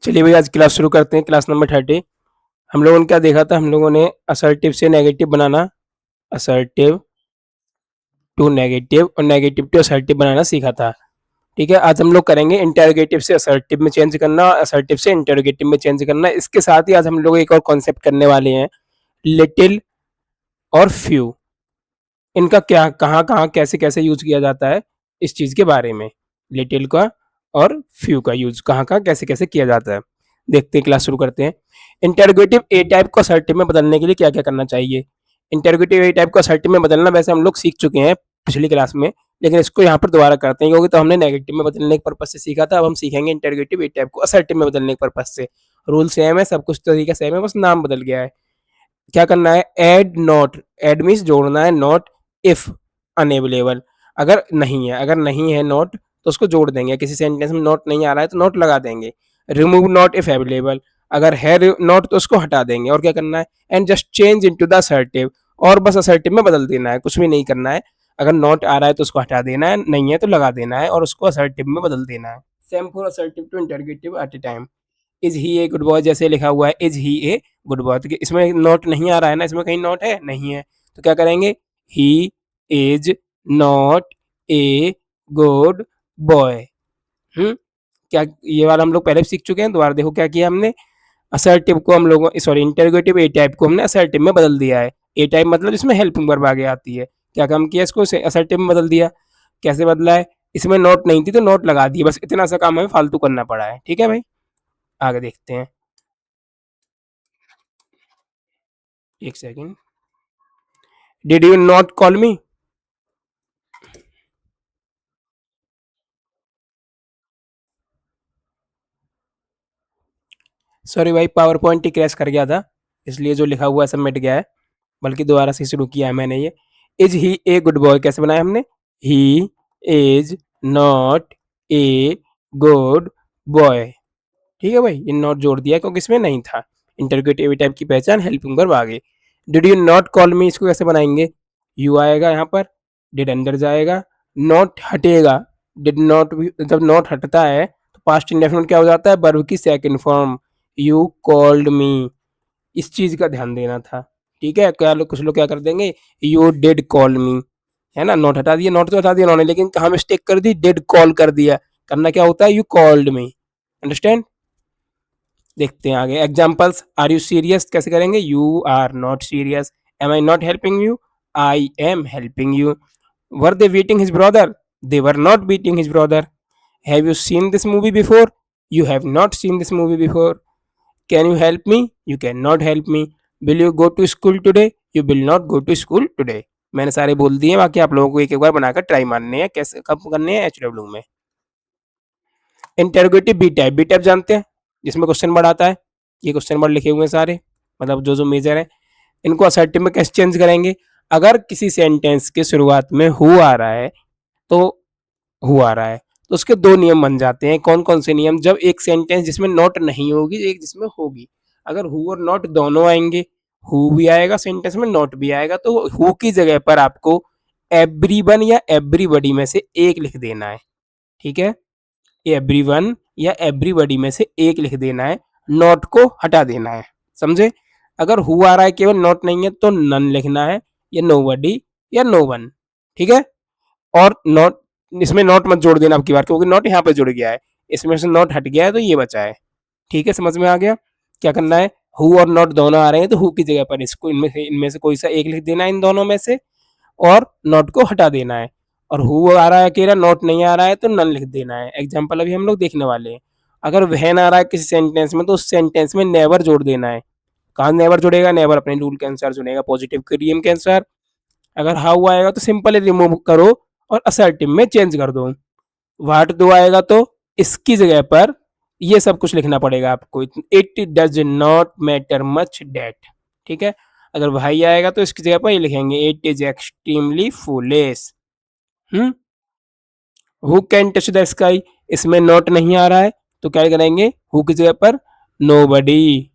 चलिए भैया आज क्लास शुरू करते हैं। Class number 30। हम लोगों ने क्या देखा था? हम लोगों ने असर्टिव से नेगेटिव बनाना, असर्टिव टू नेगेटिव और नेगेटिव टू असर्टिव बनाना सीखा था। ठीक है, आज हम लोग करेंगे इंटेरोगेटिव से असर्टिव में चेंज करना और असर्टिव से इंटेरोगेटिव में चेंज करना। इसके साथ ही आज हम लोग एक और कॉन्सेप्ट करने वाले हैं, लिटिल और फ्यू। इनका क्या, कहाँ कहाँ, कैसे कैसे यूज किया जाता है, इस चीज के बारे में। लिटिल का और फ्यू का यूज कहाँ कहाँ कैसे कैसे किया जाता है, देखते हैं। क्लास शुरू करते हैं। इंटेरोगेटिव ए टाइप को असर्टिव में बदलने के लिए क्या क्या करना चाहिए? इंटेरोगेटिव ए टाइप को असर्टिव में बदलना वैसे हम लोग सीख चुके हैं पिछली क्लास में, लेकिन इसको यहाँ पर दोबारा करते हैं क्योंकि तो हमने नेगेटिव में बदलने के पर्पज से सीखा था। अब हम सीखेंगे इंटेरोगेटिव ए टाइप को असर्टिव में बदलने के पर्पज से। रूल सेम है, सब कुछ तरीका सेम है, बस नाम बदल गया है। क्या करना है? एड नॉट, एड मीन्स जोड़ना है, नॉट इफ अनअवेलेबल, अगर नहीं है, अगर नहीं है नॉट तो उसको जोड़ देंगे। किसी सेंटेंस में नॉट नहीं आ रहा है तो नॉट लगा देंगे। रिमूव नॉट इफ अवेलेबल, अगर है नॉट तो उसको हटा देंगे। और क्या करना है? And just change into the assertive, और बस असर्टिव में बदल देना है, कुछ भी नहीं करना है। अगर नॉट आ रहा है तो उसको हटा देना है, नहीं है तो लगा देना है और उसको असर्टिव में बदल देना है। Same for assertive to interrogative at a time. Is he a good boy, जैसे लिखा हुआ है is he a good boy, तो इसमें नोट नहीं आ रहा है ना, इसमें कहीं नोट है नहीं है, तो क्या करेंगे? He is not a good boy. क्या ये वाला हम लोग पहले भी सीख चुके हैं, दोबारा देखो क्या किया हमने। असर्टिव को हम लोगों, सॉरी, इंटरोगेटिव ए टाइप को हमने असर्टिव में बदल दिया है। ए टाइप मतलब इसमें हेल्पिंग वर्ब आगे आती है। क्या काम किया? इसको असर्टिव में बदल दिया। कैसे बदला है? इसमें नोट नहीं थी तो नोट लगा दी, बस इतना सा काम हमें फालतू करना पड़ा है। ठीक है भाई, आगे देखते हैं। एक second. Did you not call me? Sorry भाई, पावर पॉइंट ही क्रैश कर गया था, इसलिए जो लिखा हुआ है सब मिट गया है, बल्कि दोबारा से शुरू किया है मैंने ये। Is he a good boy कैसे बनाया हमने? He is not a good boy. ठीक है भाई, ये नॉट जोड़ दिया क्योंकि इसमें नहीं था। इंटरगेटिव टाइप की पहचान हेल्पिंग वर्ब आ गई। डिड यू नॉट कॉल मी, इसको कैसे बनाएंगे? यू आएगा यहाँ पर, डिड अंदर जाएगा, नॉट हटेगा। डिड नॉट, जब नॉट हटता है तो पास्ट इंडेफिनिट क्या हो जाता है? वर्ब की सेकंड फॉर्म। यू कॉल्ड मी, इस चीज का ध्यान देना था। ठीक है, क्या लोग, कुछ लोग क्या कर देंगे, यू डिड कॉल मी, है ना, नॉट हटा दिया, नॉट तो हटा दिया उन्होंने, लेकिन कहाँ मिस्टेक कर दी? डिड कॉल कर दिया। करना क्या होता है? You called me. अंडरस्टैंड? देखते हैं आगे एग्जाम्पल्स। आर यू सीरियस कैसे करेंगे? You are not serious. Am I not helping you? I am helping you. Were they beating his brother? They were not beating his brother. Have you seen this movie before? You have not seen this movie before. Can you help me? You can not help me. Will you go to school today? You will not go to school today. मैंने सारे बोल दिए, बाकी आप लोगों को एक एक बार बनाकर ट्राई मारने हैं, कैसे कब करने हैं, एचडब्ल्यू में। Interrogative B type, B type जानते हैं, जिसमें क्वेश्चन वर्ड आता है। ये क्वेश्चन वर्ड लिखे हुए हैं सारे, मतलब जो जो मेजर है। इनको असर्टिव में कैसे चेंज करेंगे? अगर किसी सेंटेंस के शुरुआत में हु आ रहा है तो हु आ रहा है तो उसके दो नियम बन जाते हैं। कौन कौन से नियम? जब एक सेंटेंस जिसमें नॉट नहीं होगी, एक जिसमें होगी, अगर हु और नॉट दोनों आएंगे, हु भी आएगा सेंटेंस में, नॉट भी आएगा, तो हु की जगह पर आपको एवरीवन या एवरीबॉडी में से एक लिख देना है। ठीक है, एवरीवन या एवरीबॉडी में से एक लिख देना है, नॉट को हटा देना है। समझे? अगर हु आ रहा है केवल, नॉट नहीं है, तो नन लिखना है, या नोबडी या नो वन। ठीक है, और नॉट, इसमें नॉट मत जोड़ देना आपकी बार, क्योंकि नॉट यहाँ पे जुड़ गया है, इसमें से नॉट हट गया है तो ये बचा है। ठीक है, समझ में आ गया? क्या करना है? हु और नॉट दोनों आ रहे हैं तो हु की जगह पर इसको इनमें से कोई सा एक लिख देना है इन दोनों में से, और नॉट को हटा देना है। और हु आ रहा है अकेला, नॉट नहीं आ रहा है तो नन लिख देना है। एग्जाम्पल अभी हम लोग देखने वाले हैं। अगर वहन आ रहा है किसी सेंटेंस में तो उस सेंटेंस में नेवर जोड़ देना है। कहाँ नेवर जुड़ेगा? नेवर अपने रूल के अनुसार जुड़ेगा, पॉजिटिव क्रियम के अनुसार। अगर हाउ आएगा तो सिंपली रिमूव करो और असर्टिव में चेंज कर दो। वाट दो आएगा तो इसकी जगह पर ये सब कुछ लिखना पड़ेगा आपको। It does not matter much that. ठीक है, अगर भाई आएगा तो इसकी जगह पर ये लिखेंगे, it is extremely foolish. Hmm who can touch the sky, इसमें नॉट नहीं आ रहा है तो क्या करेंगे? हु की जगह पर नो बडी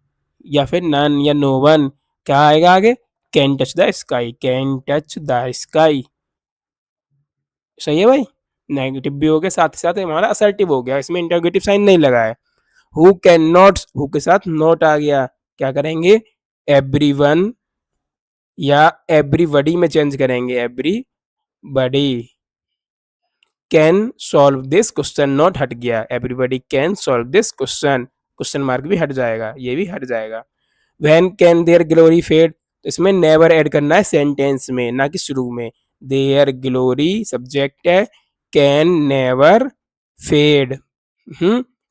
या फिर नन या नो वन। क्या आएगा आगे? Can touch the sky, can touch the sky. सही है भाई, नेगेटिव भी हो गया, साथ ही साथ हमारा असर्टिव हो गया, इसमें इंटरोगेटिव साइन नहीं लगा है। हु कैन नॉट, हु के साथ नॉट आ गया, क्या करेंगे, एवरीवन या एवरीबॉडी में चेंज करेंगे, everybody can solve this question, not हट गया, everybody can solve this question, question mark भी हट जाएगा, ये भी हट जाएगा। When can their glory fade, तो इसमें नेवर ऐड करना है सेंटेंस में, ना कि शुरू में। देयर ग्लोरी सब्जेक्ट है, कैन नेवर फेड,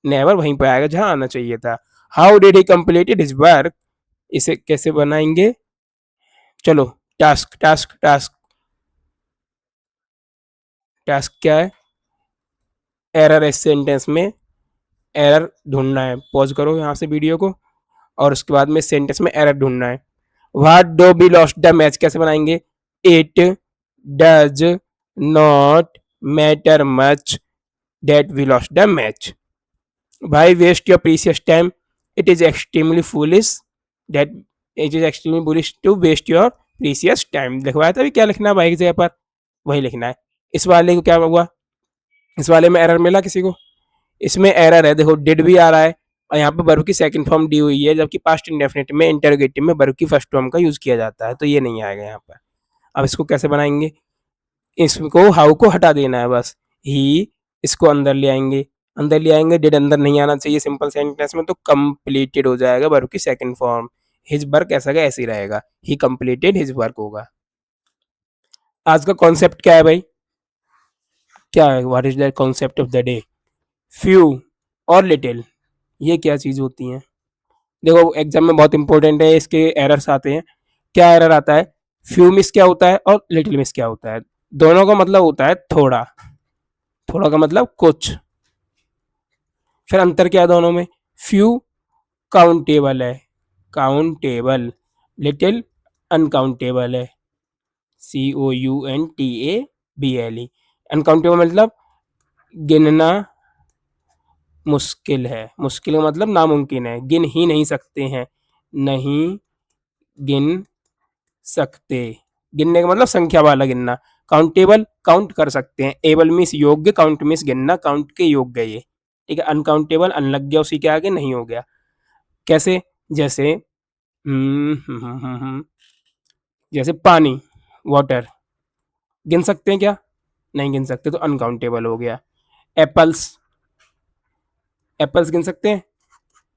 नेवर वहीं पर आएगा जहां आना चाहिए था। How did he completed his work, इसे कैसे बनाएंगे, चलो टास्क टास्क टास्क, टास्क क्या है, एरर इस सेंटेंस में, एरर ढूंढना है। पॉज करो यहाँ से वीडियो को, और उसके बाद में सेंटेंस में एरर ढूंढना है। What do we lost the match कैसे बनाएंगे, it does not matter much that we lost the match. Why waste your precious time? It is extremely foolish that it is extremely foolish to waste your precious time। लिखवाया था भी, क्या लिखना है भाई की जगह पर, वही लिखना है। इस वाले को क्या हुआ, इस वाले में एरर मिला किसी को, इसमें एरर है, देखो डिड भी आ रहा है और यहाँ पे वर्ब की सेकंड फॉर्म दी हुई है, जबकि पास्ट इंडेफिनिट में इंटरोगेटिव में वर्ब की फर्स्ट फॉर्म का यूज किया जाता है, तो ये नहीं आएगा यहाँ पर। अब इसको कैसे बनाएंगे, इसको हाउ को हटा देना है बस, ही इसको अंदर ले आएंगे, अंदर ले आएंगे, डिड अंदर नहीं आना चाहिए सिंपल सेंटेंस में, तो कंप्लीटेड हो जाएगा वर्ब की सेकंड फॉर्म। हिज वर्क ऐसा का ऐसे ही रहेगा, ही कंप्लीटेड हिज वर्क होगा। आज का कॉन्सेप्ट क्या है भाई, क्या है, what is the concept of the day, few और लिटिल, ये क्या चीज होती है। देखो एग्जाम में बहुत इंपॉर्टेंट है, इसके एरर्स आते हैं। क्या एरर आता है, फ्यू मिस क्या होता है और लिटिल मिस क्या होता है, दोनों का मतलब होता है थोड़ा, थोड़ा का मतलब कुछ, फिर अंतर क्या है दोनों में, फ्यू काउंटेबल है, काउंटेबल, लिटिल अनकाउंटेबल है, COUNTABLE, अनकाउंटेबल मतलब गिनना मुश्किल है, मुश्किल का मतलब नामुमकिन है, गिन ही नहीं सकते हैं, नहीं गिन सकते, गिनने का मतलब संख्या वाला गिनना। काउंटेबल काउंट कर सकते हैं, एबल मीन्स योग्य, काउंट मीन्स गिनना, काउंट के योग्य ये, ठीक है। अनकाउंटेबल अन लग गया उसी के आगे, नहीं हो गया। कैसे, जैसे जैसे पानी, वाटर, गिन सकते हैं क्या, नहीं गिन सकते, तो अनकाउंटेबल हो गया। एप्पल्स, एप्पल्स गिन सकते हैं,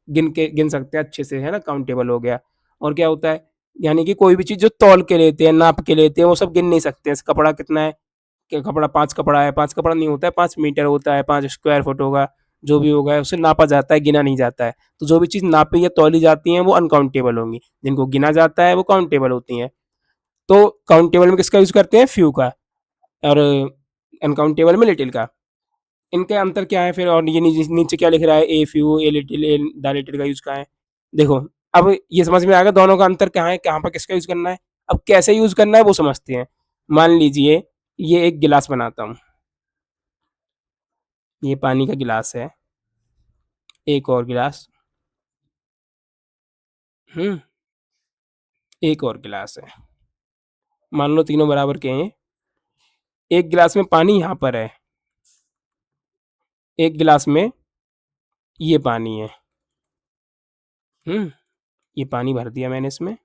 गिन सकते हैं अच्छे से, है ना, काउंटेबल हो गया। और क्या होता है, यानी कि कोई भी चीज जो तौल के लेते हैं, नाप के लेते हैं, वो सब गिन नहीं सकते हैं। कपड़ा कितना है, कि कपड़ा 5 कपड़ा है, 5 कपड़ा नहीं होता है, 5 मीटर होता है, 5 स्क्वायर फुट होगा, जो भी होगा उसे नापा जाता है, गिना नहीं जाता है। तो जो भी चीज़ नापी या तौली जाती हैं वो अनकाउंटेबल होंगी, जिनको गिना जाता है वो काउंटेबल होती हैं। तो काउंटेबल में किसका यूज करते हैं, फ्यू का, और अनकाउंटेबल में लिटिल का। इनके अंतर क्या है फिर, और ये नीचे क्या लिख रहा है, a few, a little, A the little का यूज कहाँ है। देखो अब ये समझ में आ गया दोनों का अंतर कहाँ है, कहाँ पर किसका यूज करना है। अब कैसे यूज करना है वो समझते हैं। मान लीजिए ये एक गिलास बनाता हूँ, ये पानी का गिलास है, एक और गिलास, हम्म, एक और गिलास है, मान लो तीनों बराबर के हैं। एक गिलास में पानी यहाँ पर है, एक गिलास में ये पानी है, ये पानी भर दिया मैंने इसमें,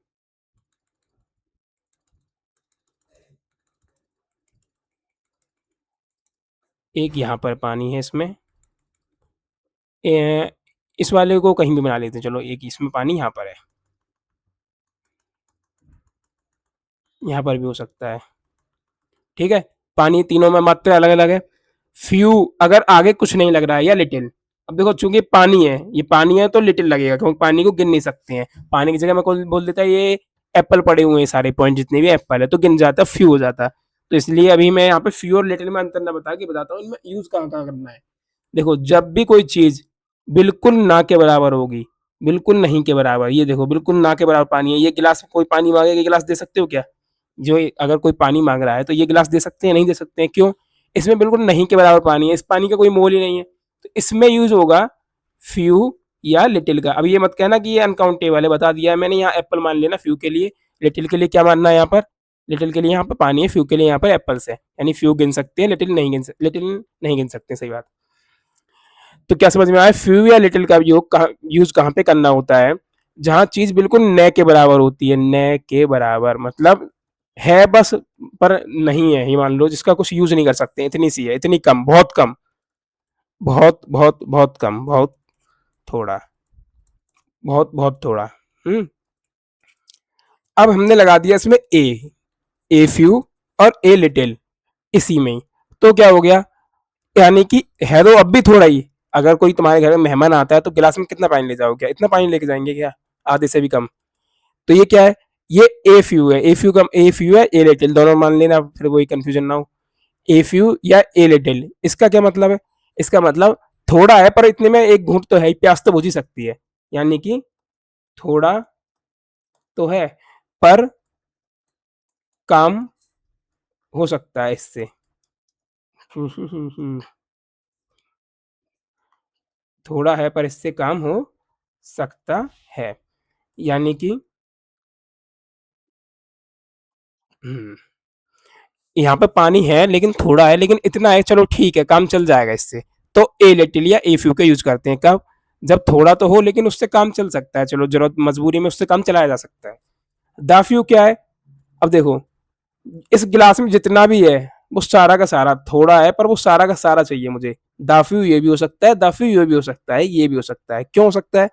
एक यहाँ पर पानी है इसमें, इस वाले को कहीं भी बना लेते हैं, चलो एक इसमें पानी यहाँ पर है, यहाँ पर भी हो सकता है, ठीक है। पानी तीनों में मात्रा अलग अलग है। फ्यू अगर आगे कुछ नहीं लग रहा है, या लिटिल, अब देखो चूंकि पानी है, ये पानी है तो लिटिल लगेगा, क्योंकि पानी को गिन नहीं सकते हैं। पानी की जगह मैं कोई बोल देता है ये एप्पल पड़े हुए हैं, सारे पॉइंट जितने भी एप्पल है, तो गिन जाता, फ्यू हो जाता। तो इसलिए अभी मैं यहाँ पे फ्यू और लिटिल में अंतर ना बता के बताता हूँ इनमें यूज कहाँ कहाँ करना है। देखो जब भी कोई चीज बिल्कुल ना के बराबर होगी, बिल्कुल नहीं के बराबर, ये देखो बिल्कुल ना के बराबर पानी है, ये गिलास, कोई पानी मांगेगा, गिलास दे सकते हो क्या, जो अगर कोई पानी मांग रहा है तो ये गिलास दे सकते हैं, नहीं दे सकते हैं, क्यों, इसमें बिल्कुल नहीं के बराबर पानी है, इस पानी का कोई मोल ही नहीं है। तो इसमें यूज होगा फ्यू या लिटिल का। अब ये मत कहना कि ये अनकाउंटेबल है, बता दिया है मैंने, यहाँ एप्पल मान लेना फ्यू के लिए, लिटिल के लिए क्या मानना है यहाँ पर, लिटिल के लिए यहाँ पर पानी है, फ्यू के लिए यहाँ पर एप्पल्स है, यानी फ्यू गिन सकते हैं, लिटिल नहीं गिन सकते, लिटिल नहीं गिन सकते, सही बात। तो क्या समझ में आया, फ्यू या लिटिल का यूज कहाँ पे करना होता है, जहाँ चीज बिल्कुल न के बराबर होती है, न के बराबर मतलब है बस, पर नहीं है ही मान लो, जिसका कुछ यूज नहीं कर सकते, इतनी सी है, इतनी कम, बहुत कम, बहुत बहुत बहुत कम, बहुत थोड़ा, बहुत बहुत थोड़ा। हम्म। अब हमने लगा दिया इसमें ए फ्यू और ए लिटिल इसी में ही, तो क्या हो गया, यानी कि है तो अब भी थोड़ा ही। अगर कोई तुम्हारे घर में मेहमान आता है तो गिलास में कितना पानी ले जाओगे, इतना पानी लेके जाएंगे क्या, आधे से भी कम। तो ये क्या है, ये ए फ्यू है, ए फ्यू का ए फ्यू है, ए लिटिल दोनों मान लेना, फिर वही कंफ्यूजन ना हो। ए फ्यू या ए लिटिल, इसका क्या मतलब है, इसका मतलब थोड़ा है पर इतने में एक घूंट तो है ही, प्यास तो बुझ ही सकती है, यानी कि थोड़ा तो है पर काम हो सकता है इससे। थोड़ा है पर इससे काम हो सकता है, यानी कि हम्म, यहाँ पे पानी है लेकिन थोड़ा है, लेकिन इतना है चलो ठीक है, काम चल जाएगा इससे। तो ए लिटिल या ए फ्यू का यूज करते हैं कब, जब थोड़ा तो हो लेकिन उससे काम चल सकता है, चलो जरूरत मजबूरी में उससे काम चलाया जा सकता है। द फ्यू क्या है, अब देखो इस गिलास में जितना भी है वो सारा का सारा थोड़ा है, पर वो सारा का सारा चाहिए मुझे। दाफ्यू ये भी हो सकता है, दाफ्यू ये भी हो सकता है, ये भी हो सकता है, क्यों हो सकता है,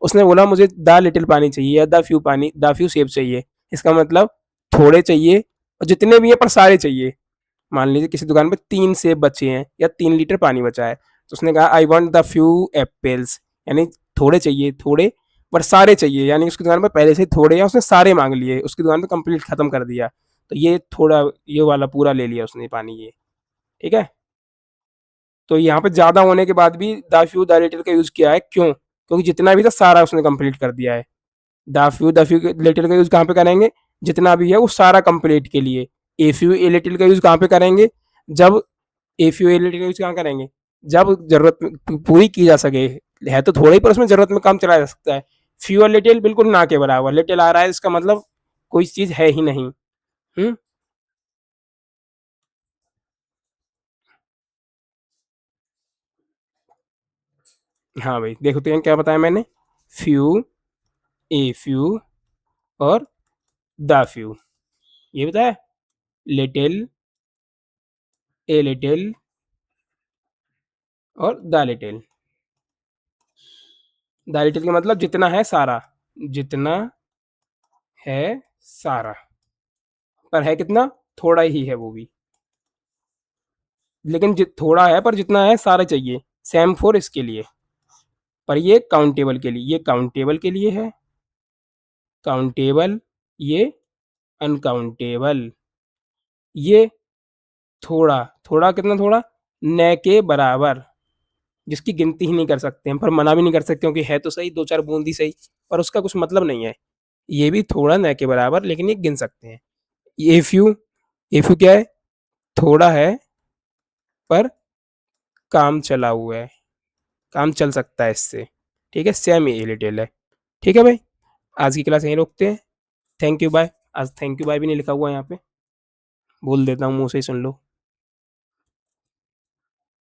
उसने बोला मुझे द लिटिल पानी चाहिए या द फ्यू पानी, द फ्यू सेब चाहिए, इसका मतलब थोड़े चाहिए और जितने भी है पर सारे चाहिए। मान लीजिए किसी दुकान पे 3 सेब बचे हैं या 3 लीटर पानी बचा है, तो उसने कहा I want the few apples, यानी थोड़े चाहिए, थोड़े पर सारे चाहिए, यानी उसकी दुकान पे पहले से ही थोड़े या उसने सारे मांग लिए, उसकी दुकान पे कंप्लीट खत्म कर दिया। तो ये थोड़ा, ये वाला पूरा ले लिया उसने पानी ये, ठीक है। तो यहाँ पे ज्यादा होने के बाद भी द फ्यू द लिटिल का यूज किया है, क्यों, क्योंकि जितना भी था सारा उसने कंप्लीट कर दिया है। द फ्यू लिटिल का यूज कहाँ पे करेंगे, जितना भी है वो सारा कंप्लीट के लिए। ए फ्यू ए लिटिल का यूज कहाँ पे करेंगे, जब ए फ्यू ए लिटिल का यूज कहाँ करेंगे, जब जरूरत पूरी की जा सके, है तो थोड़ा ही पर उसमें जरूरत में काम चलाया जा सकता है। फ्यू और लिटिल बिल्कुल ना के बराबर, लिटिल आ रहा है इसका मतलब कोई चीज है ही नहीं। हम्म। हाँ भाई देखो तो क्या बताया मैंने, फ्यू, ए फ्यू और द फ्यू, ये बताया। लिटिल, ए लिटिल और द लिटिल। द लिटिल का मतलब जितना है सारा, जितना है सारा, पर है कितना, थोड़ा ही है वो भी, लेकिन थोड़ा है पर जितना है सारा चाहिए। सेम फोर इसके लिए, पर ये काउंटेबल के लिए, ये काउंटेबल के लिए है, काउंटेबल, ये अनकाउंटेबल, ये थोड़ा, थोड़ा कितना थोड़ा, न के बराबर, जिसकी गिनती ही नहीं कर सकते हैं, पर मना भी नहीं कर सकते क्योंकि है तो सही, दो चार बूंदी सही, पर उसका कुछ मतलब नहीं है। ये भी थोड़ा न के बराबर, लेकिन ये गिन सकते हैं। ए फ्यू, ए फ्यू क्या है, थोड़ा है पर काम चला हुआ है, काम चल सकता है इससे, ठीक है, सेम ए लिटिल है। ठीक है भाई, आज की क्लास यहीं रोकते हैं। Thank you bye. आज थैंक यू बाय भी नहीं लिखा हुआ यहाँ पे, बोल देता हूँ मुंह से ही सुन लो।